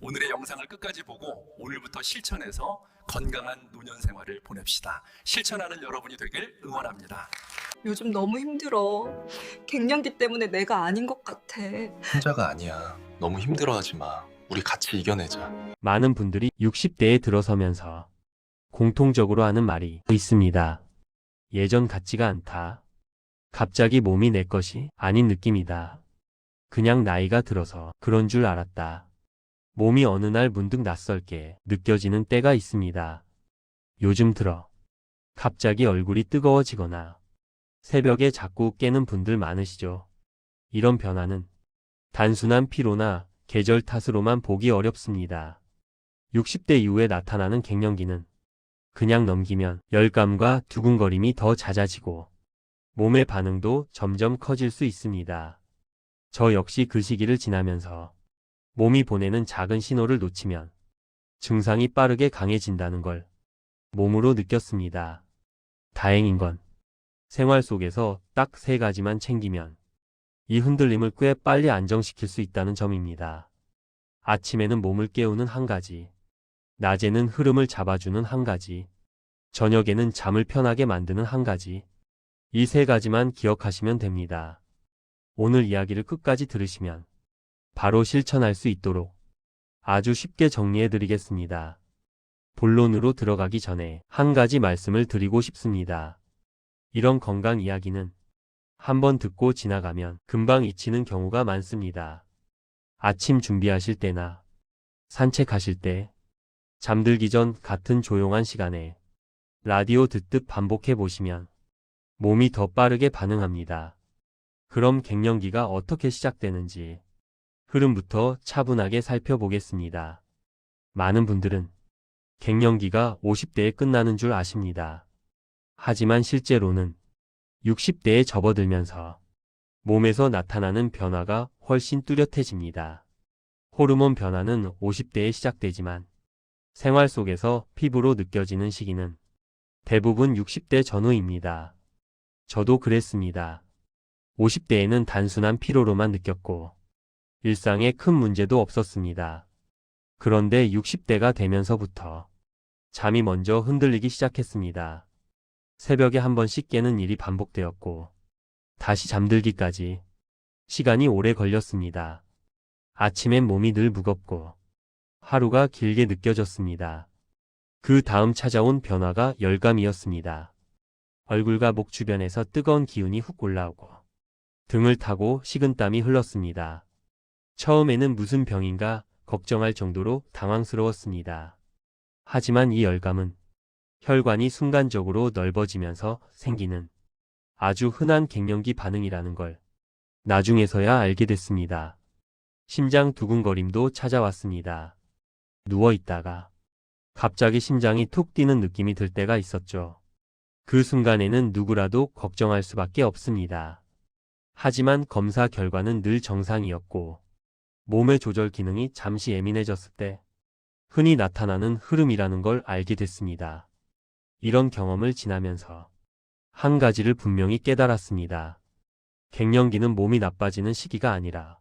오늘의 영상을 끝까지 보고 오늘부터 실천해서 건강한 노년 생활을 보냅시다. 실천하는 여러분이 되길 응원합니다. 요즘 너무 힘들어. 갱년기 때문에 내가 아닌 것 같아. 혼자가 아니야. 너무 힘들어하지 마. 우리 같이 이겨내자. 많은 분들이 60대에 들어서면서 공통적으로 하는 말이 있습니다. 예전 같지가 않다. 갑자기 몸이 내 것이 아닌 느낌이다. 그냥 나이가 들어서 그런 줄 알았다. 몸이 어느 날 문득 낯설게 느껴지는 때가 있습니다. 요즘 들어 갑자기 얼굴이 뜨거워지거나 새벽에 자꾸 깨는 분들 많으시죠? 이런 변화는 단순한 피로나 계절 탓으로만 보기 어렵습니다. 60대 이후에 나타나는 갱년기는 그냥 넘기면 열감과 두근거림이 더 잦아지고 몸의 반응도 점점 커질 수 있습니다. 저 역시 그 시기를 지나면서 몸이 보내는 작은 신호를 놓치면 증상이 빠르게 강해진다는 걸 몸으로 느꼈습니다. 다행인 건 생활 속에서 딱 3가지만 챙기면 이 흔들림을 꽤 빨리 안정시킬 수 있다는 점입니다. 아침에는 몸을 깨우는 1가지, 낮에는 흐름을 잡아주는 1가지, 저녁에는 잠을 편하게 만드는 1가지. 이 3가지만 기억하시면 됩니다. 오늘 이야기를 끝까지 들으시면 바로 실천할 수 있도록 아주 쉽게 정리해 드리겠습니다. 본론으로 들어가기 전에 1가지 말씀을 드리고 싶습니다. 이런 건강 이야기는 한번 듣고 지나가면 금방 잊히는 경우가 많습니다. 아침 준비하실 때나 산책하실 때, 잠들기 전 같은 조용한 시간에 라디오 듣듯 반복해 보시면 몸이 더 빠르게 반응합니다. 그럼 갱년기가 어떻게 시작되는지 흐름부터 차분하게 살펴보겠습니다. 많은 분들은 갱년기가 50대에 끝나는 줄 아십니다. 하지만 실제로는 60대에 접어들면서 몸에서 나타나는 변화가 훨씬 뚜렷해집니다. 호르몬 변화는 50대에 시작되지만 생활 속에서 피부로 느껴지는 시기는 대부분 60대 전후입니다. 저도 그랬습니다. 50대에는 단순한 피로로만 느꼈고 일상에 큰 문제도 없었습니다. 그런데 60대가 되면서부터 잠이 먼저 흔들리기 시작했습니다. 새벽에 한 번씩 깨는 일이 반복되었고 다시 잠들기까지 시간이 오래 걸렸습니다. 아침엔 몸이 늘 무겁고 하루가 길게 느껴졌습니다. 그 다음 찾아온 변화가 열감이었습니다. 얼굴과 목 주변에서 뜨거운 기운이 훅 올라오고 등을 타고 식은땀이 흘렀습니다. 처음에는 무슨 병인가 걱정할 정도로 당황스러웠습니다. 하지만 이 열감은 혈관이 순간적으로 넓어지면서 생기는 아주 흔한 갱년기 반응이라는 걸 나중에서야 알게 됐습니다. 심장 두근거림도 찾아왔습니다. 누워있다가 갑자기 심장이 툭 뛰는 느낌이 들 때가 있었죠. 그 순간에는 누구라도 걱정할 수밖에 없습니다. 하지만 검사 결과는 늘 정상이었고 몸의 조절 기능이 잠시 예민해졌을 때 흔히 나타나는 흐름이라는 걸 알게 됐습니다. 이런 경험을 지나면서 1가지를 분명히 깨달았습니다. 갱년기는 몸이 나빠지는 시기가 아니라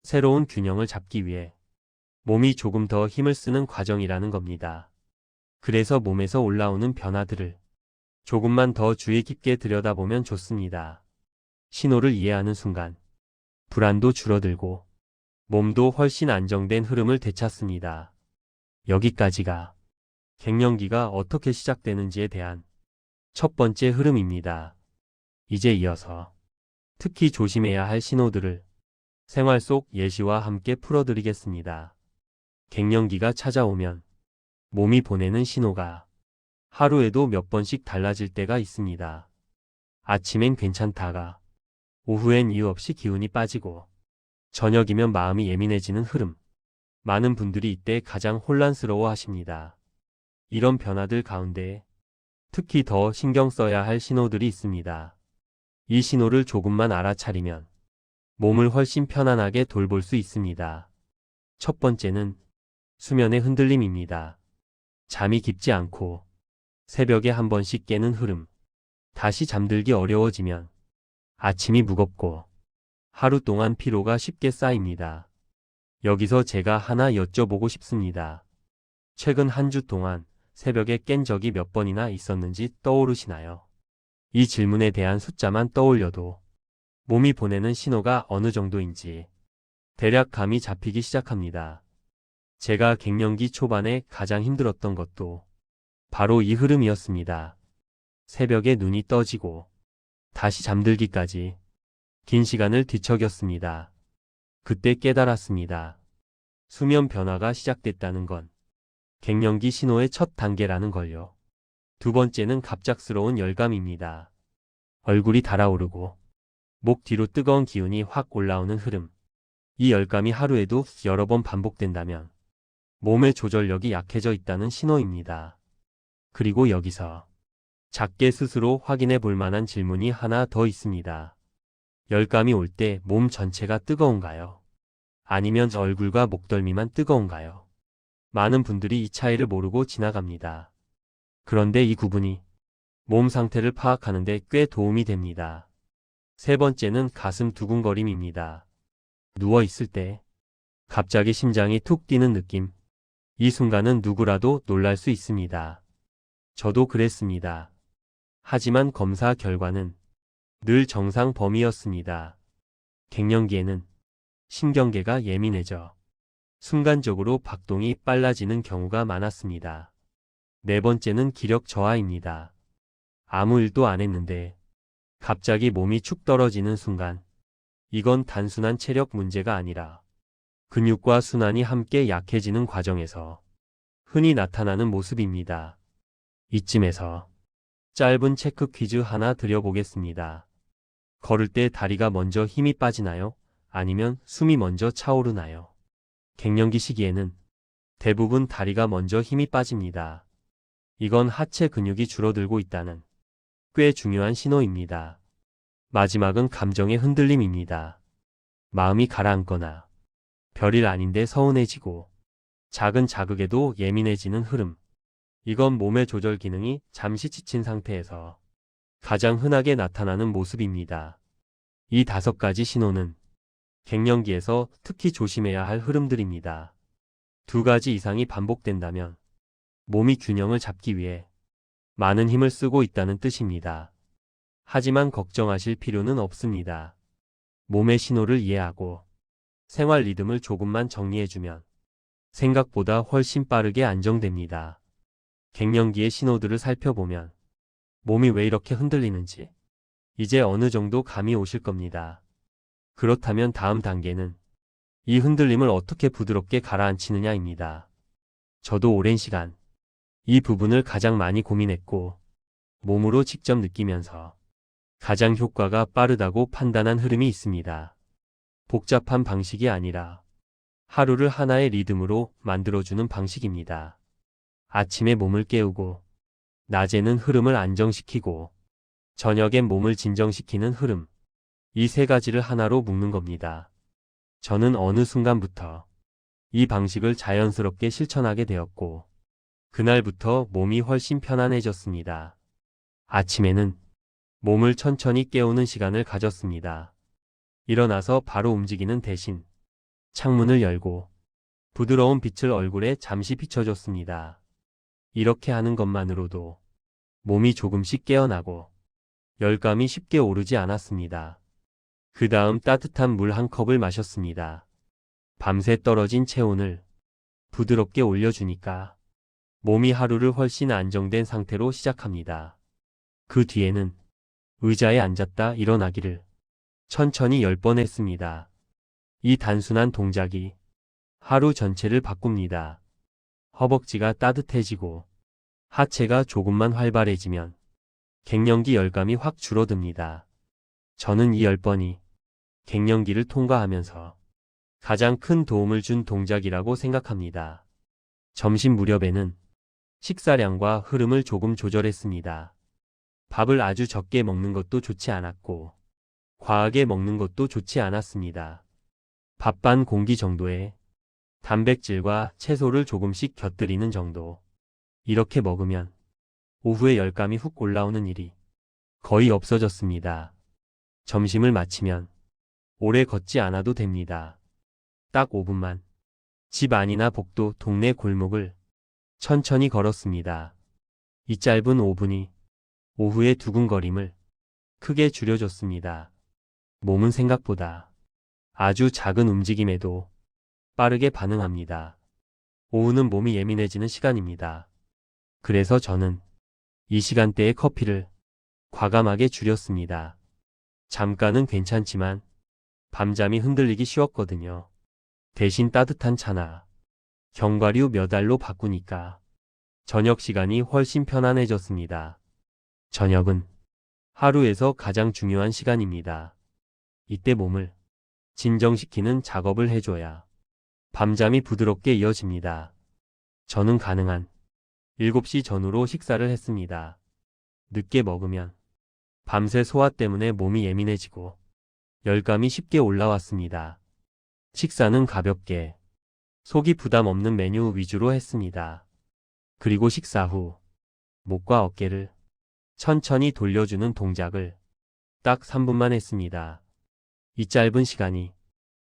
새로운 균형을 잡기 위해 몸이 조금 더 힘을 쓰는 과정이라는 겁니다. 그래서 몸에서 올라오는 변화들을 조금만 더 주의 깊게 들여다보면 좋습니다. 신호를 이해하는 순간 불안도 줄어들고 몸도 훨씬 안정된 흐름을 되찾습니다. 여기까지가 갱년기가 어떻게 시작되는지에 대한 첫 번째 흐름입니다. 이제 이어서 특히 조심해야 할 신호들을 생활 속 예시와 함께 풀어드리겠습니다. 갱년기가 찾아오면 몸이 보내는 신호가 하루에도 몇 번씩 달라질 때가 있습니다. 아침엔 괜찮다가 오후엔 이유 없이 기운이 빠지고 저녁이면 마음이 예민해지는 흐름. 많은 분들이 이때 가장 혼란스러워 하십니다. 이런 변화들 가운데 특히 더 신경 써야 할 신호들이 있습니다. 이 신호를 조금만 알아차리면 몸을 훨씬 편안하게 돌볼 수 있습니다. 첫 번째는 수면의 흔들림입니다. 잠이 깊지 않고 새벽에 한 번씩 깨는 흐름. 다시 잠들기 어려워지면 아침이 무겁고 하루 동안 피로가 쉽게 쌓입니다. 여기서 제가 하나 여쭤보고 싶습니다. 최근 한 주 동안 새벽에 깬 적이 몇 번이나 있었는지 떠오르시나요? 이 질문에 대한 숫자만 떠올려도 몸이 보내는 신호가 어느 정도인지 대략 감이 잡히기 시작합니다. 제가 갱년기 초반에 가장 힘들었던 것도 바로 이 흐름이었습니다. 새벽에 눈이 떠지고 다시 잠들기까지 긴 시간을 뒤척였습니다. 그때 깨달았습니다. 수면 변화가 시작됐다는 건 갱년기 신호의 첫 단계라는 걸요. 두 번째는 갑작스러운 열감입니다. 얼굴이 달아오르고 목 뒤로 뜨거운 기운이 확 올라오는 흐름. 이 열감이 하루에도 여러 번 반복된다면 몸의 조절력이 약해져 있다는 신호입니다. 그리고 여기서 작게 스스로 확인해 볼 만한 질문이 하나 더 있습니다. 열감이 올 때 몸 전체가 뜨거운가요? 아니면 얼굴과 목덜미만 뜨거운가요? 많은 분들이 이 차이를 모르고 지나갑니다. 그런데 이 구분이 몸 상태를 파악하는 데 꽤 도움이 됩니다. 세 번째는 가슴 두근거림입니다. 누워 있을 때 갑자기 심장이 툭 뛰는 느낌. 이 순간은 누구라도 놀랄 수 있습니다. 저도 그랬습니다. 하지만 검사 결과는 늘 정상 범위였습니다. 갱년기에는 신경계가 예민해져 순간적으로 박동이 빨라지는 경우가 많았습니다. 네 번째는 기력 저하입니다. 아무 일도 안 했는데 갑자기 몸이 축 떨어지는 순간, 이건 단순한 체력 문제가 아니라 근육과 순환이 함께 약해지는 과정에서 흔히 나타나는 모습입니다. 이쯤에서 짧은 체크 퀴즈 하나 드려보겠습니다. 걸을 때 다리가 먼저 힘이 빠지나요? 아니면 숨이 먼저 차오르나요? 갱년기 시기에는 대부분 다리가 먼저 힘이 빠집니다. 이건 하체 근육이 줄어들고 있다는 꽤 중요한 신호입니다. 마지막은 감정의 흔들림입니다. 마음이 가라앉거나 별일 아닌데 서운해지고 작은 자극에도 예민해지는 흐름. 이건 몸의 조절 기능이 잠시 지친 상태에서 가장 흔하게 나타나는 모습입니다. 이 5가지 신호는 갱년기에서 특히 조심해야 할 흐름들입니다. 2가지 이상이 반복된다면 몸이 균형을 잡기 위해 많은 힘을 쓰고 있다는 뜻입니다. 하지만 걱정하실 필요는 없습니다. 몸의 신호를 이해하고 생활 리듬을 조금만 정리해주면 생각보다 훨씬 빠르게 안정됩니다. 갱년기의 신호들을 살펴보면 몸이 왜 이렇게 흔들리는지 이제 어느 정도 감이 오실 겁니다. 그렇다면 다음 단계는 이 흔들림을 어떻게 부드럽게 가라앉히느냐입니다. 저도 오랜 시간 이 부분을 가장 많이 고민했고 몸으로 직접 느끼면서 가장 효과가 빠르다고 판단한 흐름이 있습니다. 복잡한 방식이 아니라 하루를 하나의 리듬으로 만들어주는 방식입니다. 아침에 몸을 깨우고 낮에는 흐름을 안정시키고 저녁엔 몸을 진정시키는 흐름. 이 3가지를 하나로 묶는 겁니다. 저는 어느 순간부터 이 방식을 자연스럽게 실천하게 되었고 그날부터 몸이 훨씬 편안해졌습니다. 아침에는 몸을 천천히 깨우는 시간을 가졌습니다. 일어나서 바로 움직이는 대신 창문을 열고 부드러운 빛을 얼굴에 잠시 비춰줬습니다. 이렇게 하는 것만으로도 몸이 조금씩 깨어나고 열감이 쉽게 오르지 않았습니다. 그 다음 따뜻한 물 한 컵을 마셨습니다. 밤새 떨어진 체온을 부드럽게 올려주니까 몸이 하루를 훨씬 안정된 상태로 시작합니다. 그 뒤에는 의자에 앉았다 일어나기를 천천히 10번 했습니다. 이 단순한 동작이 하루 전체를 바꿉니다. 허벅지가 따뜻해지고 하체가 조금만 활발해지면 갱년기 열감이 확 줄어듭니다. 저는 이 10번이 갱년기를 통과하면서 가장 큰 도움을 준 동작이라고 생각합니다. 점심 무렵에는 식사량과 흐름을 조금 조절했습니다. 밥을 아주 적게 먹는 것도 좋지 않았고 과하게 먹는 것도 좋지 않았습니다. 밥 반 공기 정도의 단백질과 채소를 조금씩 곁들이는 정도. 이렇게 먹으면 오후에 열감이 훅 올라오는 일이 거의 없어졌습니다. 점심을 마치면 오래 걷지 않아도 됩니다. 딱 5분만 집 안이나 복도, 동네 골목을 천천히 걸었습니다. 이 짧은 5분이 오후의 두근거림을 크게 줄여줬습니다. 몸은 생각보다 아주 작은 움직임에도 빠르게 반응합니다. 오후는 몸이 예민해지는 시간입니다. 그래서 저는 이 시간대에 커피를 과감하게 줄였습니다. 잠깐은 괜찮지만 밤잠이 흔들리기 쉬웠거든요. 대신 따뜻한 차나 견과류 몇 알로 바꾸니까 저녁 시간이 훨씬 편안해졌습니다. 저녁은 하루에서 가장 중요한 시간입니다. 이때 몸을 진정시키는 작업을 해줘야 밤잠이 부드럽게 이어집니다. 저는 가능한 7시 전후로 식사를 했습니다. 늦게 먹으면 밤새 소화 때문에 몸이 예민해지고 열감이 쉽게 올라왔습니다. 식사는 가볍게 속이 부담 없는 메뉴 위주로 했습니다. 그리고 식사 후 목과 어깨를 천천히 돌려주는 동작을 딱 3분만 했습니다. 이 짧은 시간이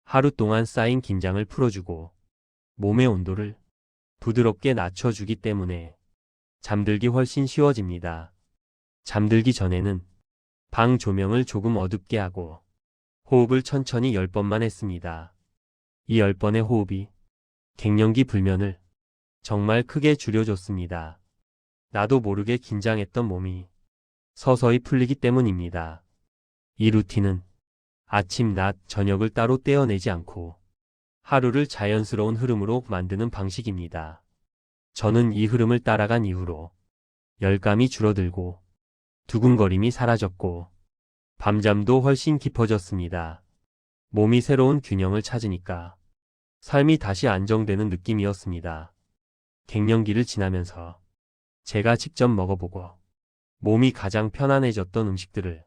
하루 동안 쌓인 긴장을 풀어주고 몸의 온도를 부드럽게 낮춰주기 때문에 잠들기 훨씬 쉬워집니다. 잠들기 전에는 방 조명을 조금 어둡게 하고 호흡을 천천히 10번만 했습니다. 이 10번의 호흡이 갱년기 불면을 정말 크게 줄여줬습니다. 나도 모르게 긴장했던 몸이 서서히 풀리기 때문입니다. 이 루틴은 아침, 낮, 저녁을 따로 떼어내지 않고 하루를 자연스러운 흐름으로 만드는 방식입니다. 저는 이 흐름을 따라간 이후로 열감이 줄어들고 두근거림이 사라졌고 밤잠도 훨씬 깊어졌습니다. 몸이 새로운 균형을 찾으니까 삶이 다시 안정되는 느낌이었습니다. 갱년기를 지나면서 제가 직접 먹어보고 몸이 가장 편안해졌던 음식들을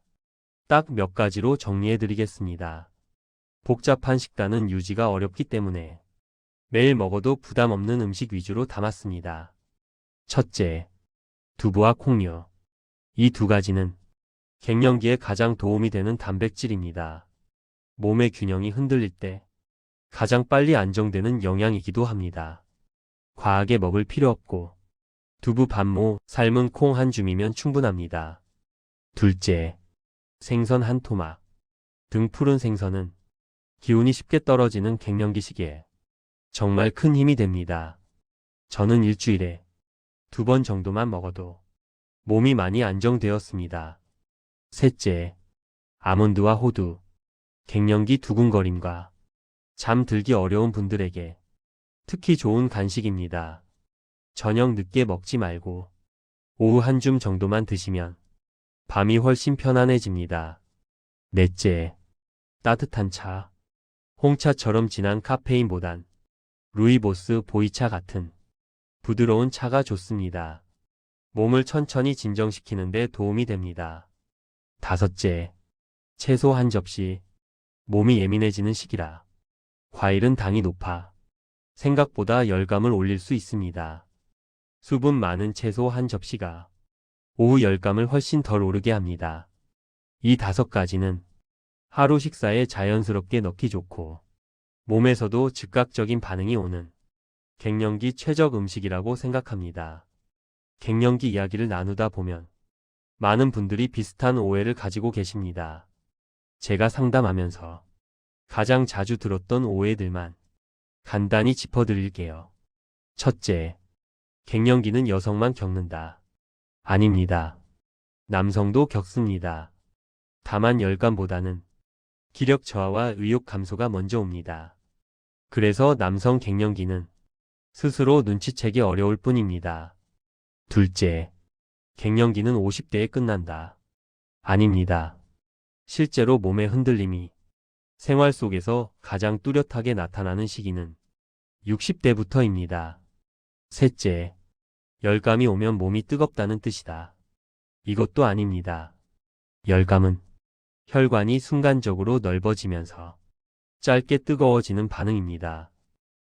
딱 몇 가지로 정리해드리겠습니다. 복잡한 식단은 유지가 어렵기 때문에 매일 먹어도 부담 없는 음식 위주로 담았습니다. 첫째, 두부와 콩류. 이 두 가지는 갱년기에 가장 도움이 되는 단백질입니다. 몸의 균형이 흔들릴 때 가장 빨리 안정되는 영양이기도 합니다. 과하게 먹을 필요 없고 두부 반모, 삶은 콩 한 줌이면 충분합니다. 둘째, 생선 한 토막. 등 푸른 생선은 기운이 쉽게 떨어지는 갱년기 시기에 정말 큰 힘이 됩니다. 저는 일주일에 2번 정도만 먹어도 몸이 많이 안정되었습니다. 셋째, 아몬드와 호두. 갱년기 두근거림과 잠들기 어려운 분들에게 특히 좋은 간식입니다. 저녁 늦게 먹지 말고 오후 한 줌 정도만 드시면 밤이 훨씬 편안해집니다. 넷째, 따뜻한 차. 홍차처럼 진한 카페인보단 루이보스 보이차 같은 부드러운 차가 좋습니다. 몸을 천천히 진정시키는 데 도움이 됩니다. 다섯째, 채소 한 접시. 몸이 예민해지는 시기라 과일은 당이 높아 생각보다 열감을 올릴 수 있습니다. 수분 많은 채소 한 접시가 오후 열감을 훨씬 덜 오르게 합니다. 이 5가지는 하루 식사에 자연스럽게 넣기 좋고 몸에서도 즉각적인 반응이 오는 갱년기 최적 음식이라고 생각합니다. 갱년기 이야기를 나누다 보면 많은 분들이 비슷한 오해를 가지고 계십니다. 제가 상담하면서 가장 자주 들었던 오해들만 간단히 짚어드릴게요. 첫째, 갱년기는 여성만 겪는다. 아닙니다. 남성도 겪습니다. 다만 열감보다는 기력 저하와 의욕 감소가 먼저 옵니다. 그래서 남성 갱년기는 스스로 눈치채기 어려울 뿐입니다. 둘째, 갱년기는 50대에 끝난다. 아닙니다. 실제로 몸의 흔들림이 생활 속에서 가장 뚜렷하게 나타나는 시기는 60대부터입니다. 셋째, 열감이 오면 몸이 뜨겁다는 뜻이다. 이것도 아닙니다. 열감은 혈관이 순간적으로 넓어지면서 짧게 뜨거워지는 반응입니다.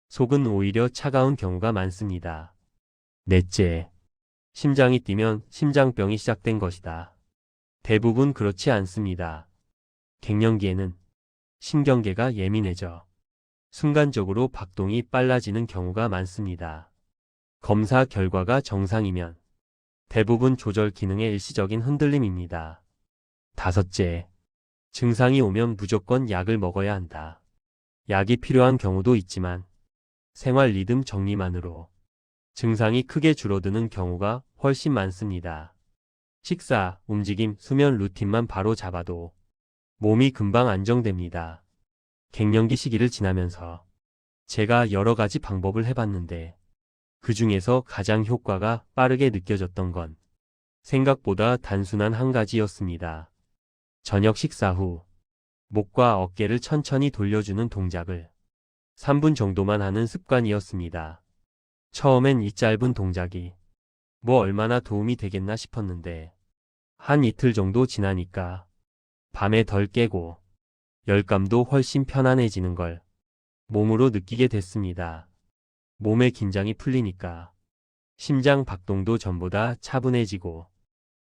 속은 오히려 차가운 경우가 많습니다. 넷째, 심장이 뛰면 심장병이 시작된 것이다. 대부분 그렇지 않습니다. 갱년기에는 신경계가 예민해져 순간적으로 박동이 빨라지는 경우가 많습니다. 검사 결과가 정상이면 대부분 조절 기능의 일시적인 흔들림입니다. 다섯째, 증상이 오면 무조건 약을 먹어야 한다. 약이 필요한 경우도 있지만 생활 리듬 정리만으로 증상이 크게 줄어드는 경우가 훨씬 많습니다. 식사, 움직임, 수면 루틴만 바로 잡아도 몸이 금방 안정됩니다. 갱년기 시기를 지나면서 제가 여러 가지 방법을 해봤는데 그 중에서 가장 효과가 빠르게 느껴졌던 건 생각보다 단순한 한 가지였습니다. 저녁 식사 후 목과 어깨를 천천히 돌려주는 동작을 3분 정도만 하는 습관이었습니다. 처음엔 이 짧은 동작이 뭐 얼마나 도움이 되겠나 싶었는데 한 이틀 정도 지나니까 밤에 덜 깨고 열감도 훨씬 편안해지는 걸 몸으로 느끼게 됐습니다. 몸의 긴장이 풀리니까 심장 박동도 전보다 차분해지고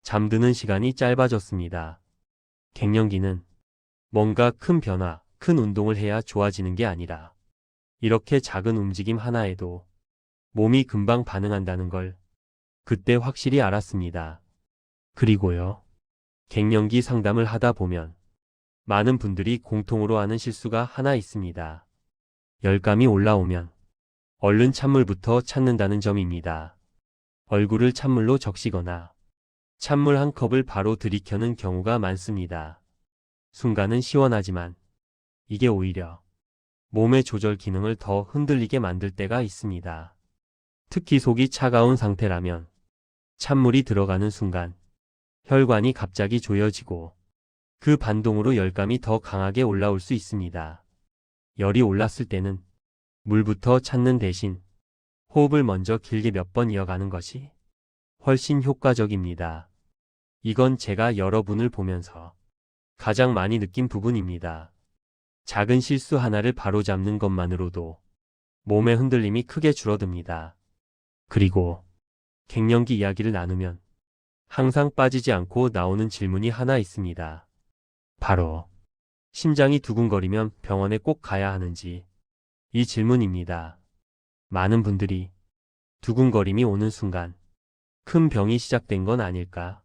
잠드는 시간이 짧아졌습니다. 갱년기는 뭔가 큰 변화, 큰 운동을 해야 좋아지는 게 아니라 이렇게 작은 움직임 하나에도 몸이 금방 반응한다는 걸 그때 확실히 알았습니다. 그리고요, 갱년기 상담을 하다 보면 많은 분들이 공통으로 하는 실수가 하나 있습니다. 열감이 올라오면 얼른 찬물부터 찾는다는 점입니다. 얼굴을 찬물로 적시거나 찬물 한 컵을 바로 들이켜는 경우가 많습니다. 순간은 시원하지만 이게 오히려 몸의 조절 기능을 더 흔들리게 만들 때가 있습니다. 특히 속이 차가운 상태라면 찬물이 들어가는 순간 혈관이 갑자기 조여지고 그 반동으로 열감이 더 강하게 올라올 수 있습니다. 열이 올랐을 때는 물부터 찾는 대신 호흡을 먼저 길게 몇 번 이어가는 것이 훨씬 효과적입니다. 이건 제가 여러분을 보면서 가장 많이 느낀 부분입니다. 작은 실수 하나를 바로잡는 것만으로도 몸의 흔들림이 크게 줄어듭니다. 그리고 갱년기 이야기를 나누면 항상 빠지지 않고 나오는 질문이 하나 있습니다. 바로 심장이 두근거리면 병원에 꼭 가야 하는지 이 질문입니다. 많은 분들이 두근거림이 오는 순간 큰 병이 시작된 건 아닐까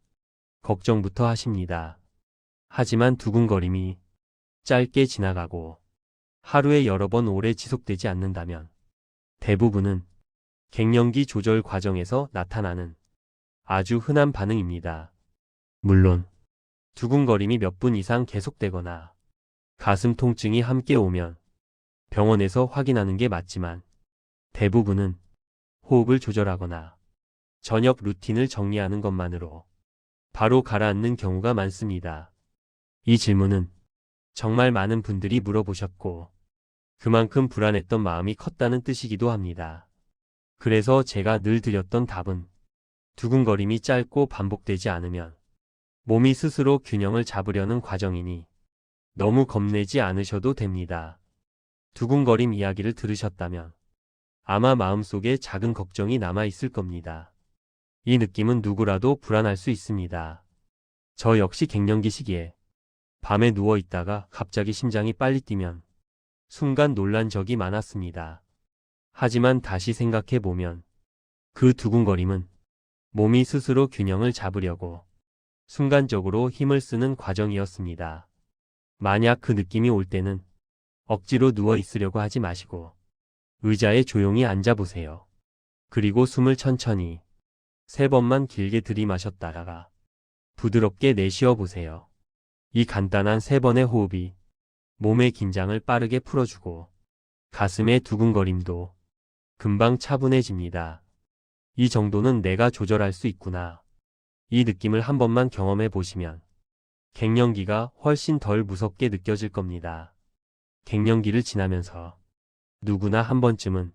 걱정부터 하십니다. 하지만 두근거림이 짧게 지나가고 하루에 여러 번 오래 지속되지 않는다면 대부분은 갱년기 조절 과정에서 나타나는 아주 흔한 반응입니다. 물론 두근거림이 몇 분 이상 계속되거나 가슴 통증이 함께 오면 병원에서 확인하는 게 맞지만 대부분은 호흡을 조절하거나 저녁 루틴을 정리하는 것만으로 바로 가라앉는 경우가 많습니다. 이 질문은 정말 많은 분들이 물어보셨고 그만큼 불안했던 마음이 컸다는 뜻이기도 합니다. 그래서 제가 늘 드렸던 답은 두근거림이 짧고 반복되지 않으면 몸이 스스로 균형을 잡으려는 과정이니 너무 겁내지 않으셔도 됩니다. 두근거림 이야기를 들으셨다면 아마 마음속에 작은 걱정이 남아 있을 겁니다. 이 느낌은 누구라도 불안할 수 있습니다. 저 역시 갱년기 시기에 밤에 누워 있다가 갑자기 심장이 빨리 뛰면 순간 놀란 적이 많았습니다. 하지만 다시 생각해 보면 그 두근거림은 몸이 스스로 균형을 잡으려고 순간적으로 힘을 쓰는 과정이었습니다. 만약 그 느낌이 올 때는 억지로 누워 있으려고 하지 마시고 의자에 조용히 앉아보세요. 그리고 숨을 천천히 3번만 길게 들이마셨다가 부드럽게 내쉬어 보세요. 이 간단한 3번의 호흡이 몸의 긴장을 빠르게 풀어주고 가슴의 두근거림도 금방 차분해집니다. 이 정도는 내가 조절할 수 있구나. 이 느낌을 한 번만 경험해 보시면 갱년기가 훨씬 덜 무섭게 느껴질 겁니다. 갱년기를 지나면서 누구나 한 번쯤은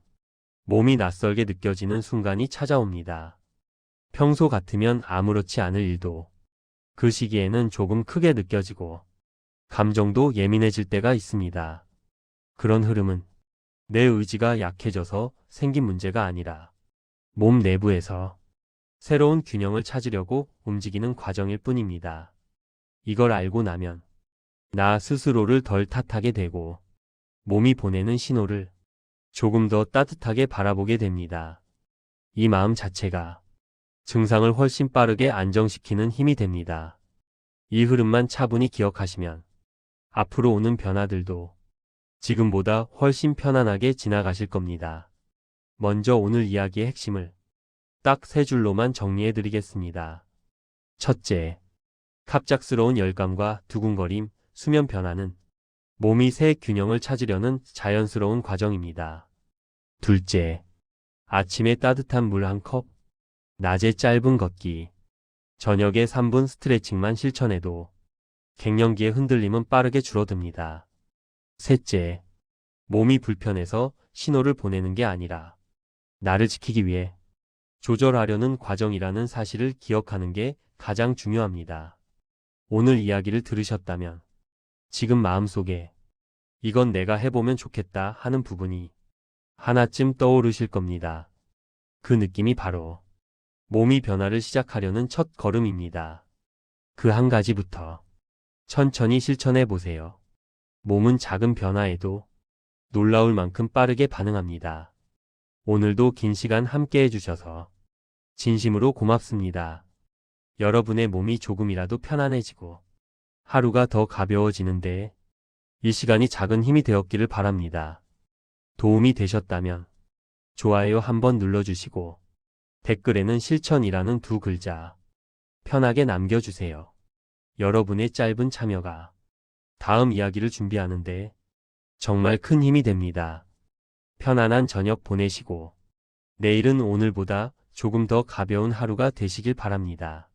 몸이 낯설게 느껴지는 순간이 찾아옵니다. 평소 같으면 아무렇지 않을 일도 그 시기에는 조금 크게 느껴지고 감정도 예민해질 때가 있습니다. 그런 흐름은 내 의지가 약해져서 생긴 문제가 아니라 몸 내부에서 새로운 균형을 찾으려고 움직이는 과정일 뿐입니다. 이걸 알고 나면 나 스스로를 덜 탓하게 되고 몸이 보내는 신호를 조금 더 따뜻하게 바라보게 됩니다. 이 마음 자체가 증상을 훨씬 빠르게 안정시키는 힘이 됩니다. 이 흐름만 차분히 기억하시면 앞으로 오는 변화들도 지금보다 훨씬 편안하게 지나가실 겁니다. 먼저 오늘 이야기의 핵심을 딱 3줄로만 정리해 드리겠습니다. 첫째, 갑작스러운 열감과 두근거림, 수면 변화는 몸이 새 균형을 찾으려는 자연스러운 과정입니다. 둘째, 아침에 따뜻한 물 1컵, 낮에 짧은 걷기, 저녁에 3분 스트레칭만 실천해도 갱년기의 흔들림은 빠르게 줄어듭니다. 셋째, 몸이 불편해서 신호를 보내는 게 아니라 나를 지키기 위해 조절하려는 과정이라는 사실을 기억하는 게 가장 중요합니다. 오늘 이야기를 들으셨다면 지금 마음속에 이건 내가 해보면 좋겠다 하는 부분이 하나쯤 떠오르실 겁니다. 그 느낌이 바로 몸이 변화를 시작하려는 첫 걸음입니다. 그 한 가지부터 천천히 실천해 보세요. 몸은 작은 변화에도 놀라울 만큼 빠르게 반응합니다. 오늘도 긴 시간 함께 해주셔서 진심으로 고맙습니다. 여러분의 몸이 조금이라도 편안해지고 하루가 더 가벼워지는데 이 시간이 작은 힘이 되었기를 바랍니다. 도움이 되셨다면 좋아요 한번 눌러주시고 댓글에는 실천이라는 2글자 편하게 남겨주세요. 여러분의 짧은 참여가 다음 이야기를 준비하는데 정말 큰 힘이 됩니다. 편안한 저녁 보내시고 내일은 오늘보다 조금 더 가벼운 하루가 되시길 바랍니다.